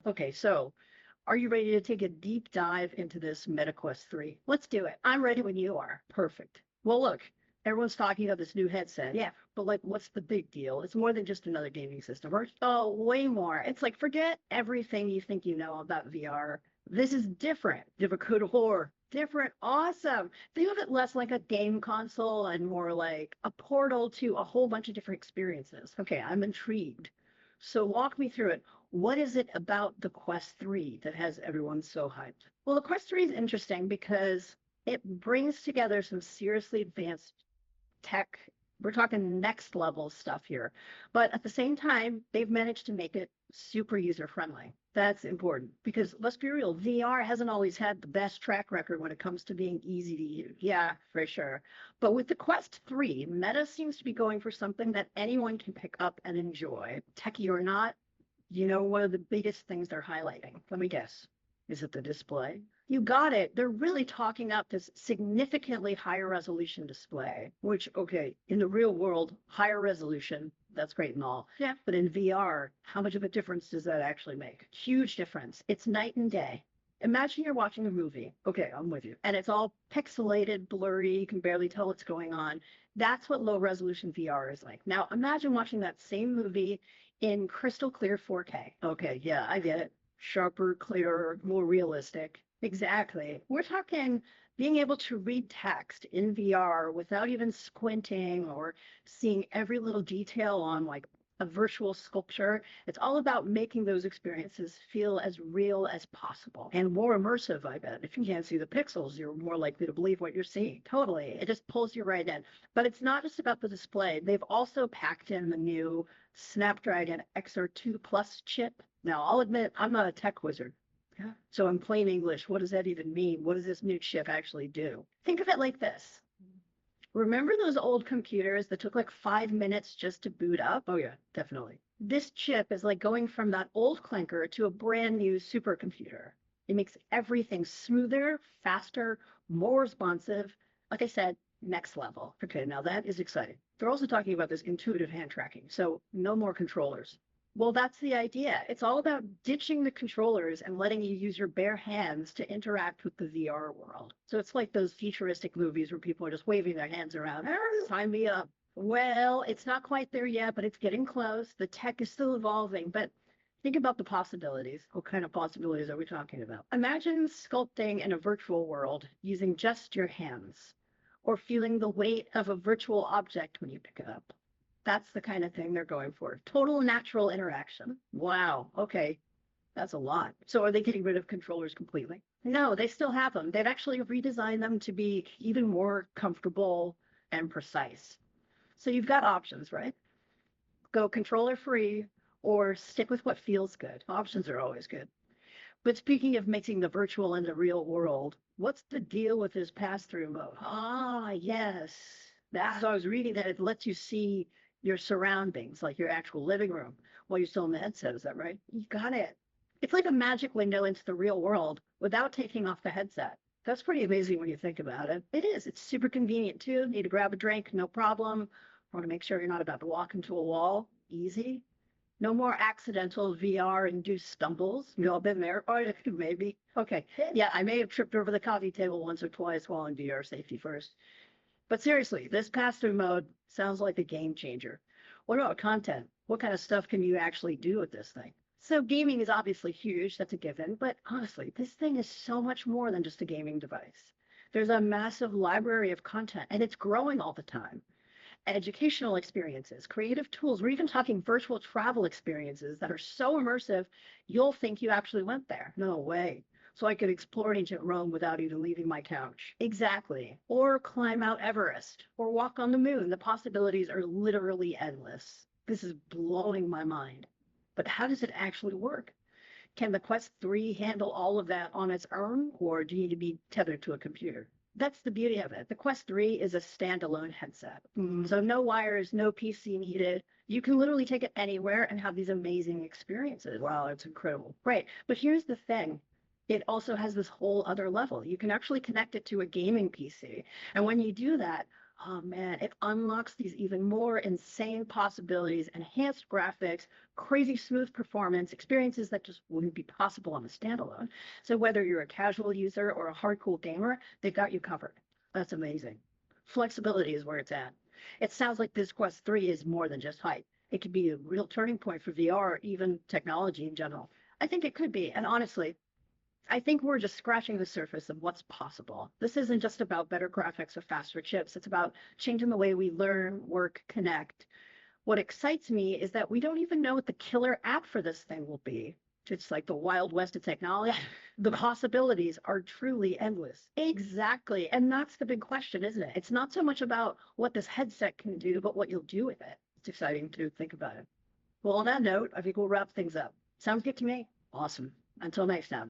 Okay, so are you ready to take a deep dive into this MetaQuest 3? Let's do it. I'm ready when you are. Perfect. Well, look, everyone's talking about this new headset. Yeah. But like, what's the big deal? It's more than just another gaming system. Or, oh, way more. It's like, forget everything you think you know about VR. This is different. Difficult horror. Different. Awesome. Think of it less like a game console and more like a portal to a whole bunch of different experiences. Okay, I'm intrigued. So walk me through it. What is it about the Quest 3 that has everyone so hyped? Well, the Quest 3 is interesting because it brings together some seriously advanced tech. We're talking next level stuff here. But at the same time, they've managed to make it super user friendly. That's important because let's be real, VR hasn't always had the best track record when it comes to being easy to use. Yeah, for sure. But with the Quest 3, Meta seems to be going for something that anyone can pick up and enjoy, techie or not. You know, one of the biggest things they're highlighting. Let me guess. Is it the display? You got it. They're really talking up this significantly higher resolution display, which, okay, in the real world, higher resolution, that's great and all. Yeah. But in VR, how much of a difference does that actually make? Huge difference. It's night and day. Imagine you're watching a movie. Okay, I'm with you. And it's all pixelated, blurry, you can barely tell what's going on. That's what low resolution VR is like. Now, imagine watching that same movie in crystal clear 4K. Okay, yeah, I get it. Sharper, clearer, more realistic. Exactly. We're talking being able to read text in VR without even squinting or seeing every little detail on like a virtual sculpture. It's all about making those experiences feel as real as possible and more immersive, I bet. If you can't see the pixels, you're more likely to believe what you're seeing. Totally. It just pulls you right in. But it's not just about the display. They've also packed in the new Snapdragon XR2 Plus chip. Now, I'll admit, I'm not a tech wizard. Yeah. So in plain English, what does that even mean? What does this new chip actually do? Think of it like this. Remember those old computers that took like 5 minutes just to boot up? Oh yeah, definitely. This chip is like going from that old clanker to a brand new supercomputer. It makes everything smoother, faster, more responsive. Like I said, next level. Okay, now that is exciting. They're also talking about this intuitive hand tracking, so no more controllers. Well, that's the idea. It's all about ditching the controllers and letting you use your bare hands to interact with the VR world. So it's like those futuristic movies where people are just waving their hands around. Sign me up. Well, it's not quite there yet, but it's getting close. The tech is still evolving, but think about the possibilities. What kind of possibilities are we talking about? Imagine sculpting in a virtual world using just your hands, or feeling the weight of a virtual object when you pick it up. That's the kind of thing they're going for. Total natural interaction. Wow. Okay. That's a lot. So are they getting rid of controllers completely? No, they still have them. They've actually redesigned them to be even more comfortable and precise. So you've got options, right? Go controller free or stick with what feels good. Options are always good. But speaking of mixing the virtual and the real world, what's the deal with this pass-through mode? Ah, yes. That's I was reading that it lets you see your surroundings, like your actual living room, while you're still in the headset. Is that right? You got it. It's like a magic window into the real world without taking off the headset. That's pretty amazing when you think about it. It is. It's super convenient too. Need to grab a drink, no problem. Want to make sure you're not about to walk into a wall. Easy. No more accidental VR-induced stumbles. You all been there? Oh, maybe. Okay. Yeah, I may have tripped over the coffee table once or twice while in VR, safety first. But seriously, this pass-through mode sounds like a game changer. What about content? What kind of stuff can you actually do with this thing? So gaming is obviously huge, that's a given, but honestly, this thing is so much more than just a gaming device. There's a massive library of content, and it's growing all the time. Educational experiences, creative tools. We're even talking virtual travel experiences that are so immersive, you'll think you actually went there. No way. So I could explore ancient Rome without even leaving my couch. Exactly. Or climb Mount Everest, or walk on the moon. The possibilities are literally endless. This is blowing my mind. But how does it actually work? Can the Quest 3 handle all of that on its own, or do you need to be tethered to a computer? That's the beauty of it. The Quest 3 is a standalone headset. So no wires, no PC needed. You can literally take it anywhere and have these amazing experiences. Wow, it's incredible. Right. But here's the thing. It also has this whole other level. You can actually connect it to a gaming PC. And when you do that, Oh man, it unlocks these even more insane possibilities, enhanced graphics, crazy smooth performance, experiences that just wouldn't be possible on a standalone. So whether you're a casual user or a hardcore gamer, they've got you covered. That's amazing. Flexibility is where it's at. It sounds like this Quest 3 is more than just hype. It could be a real turning point for VR, or even technology in general. I think it could be. And honestly, I think we're just scratching the surface of what's possible. This isn't just about better graphics or faster chips. It's about changing the way we learn, work, connect. What excites me is that we don't even know what the killer app for this thing will be. It's like the wild west of technology. The possibilities are truly endless. Exactly. And that's the big question, isn't it? It's not so much about what this headset can do, but what you'll do with it. It's exciting to think about it. Well, on that note, I think we'll wrap things up. Sounds good to me. Awesome. Until next time.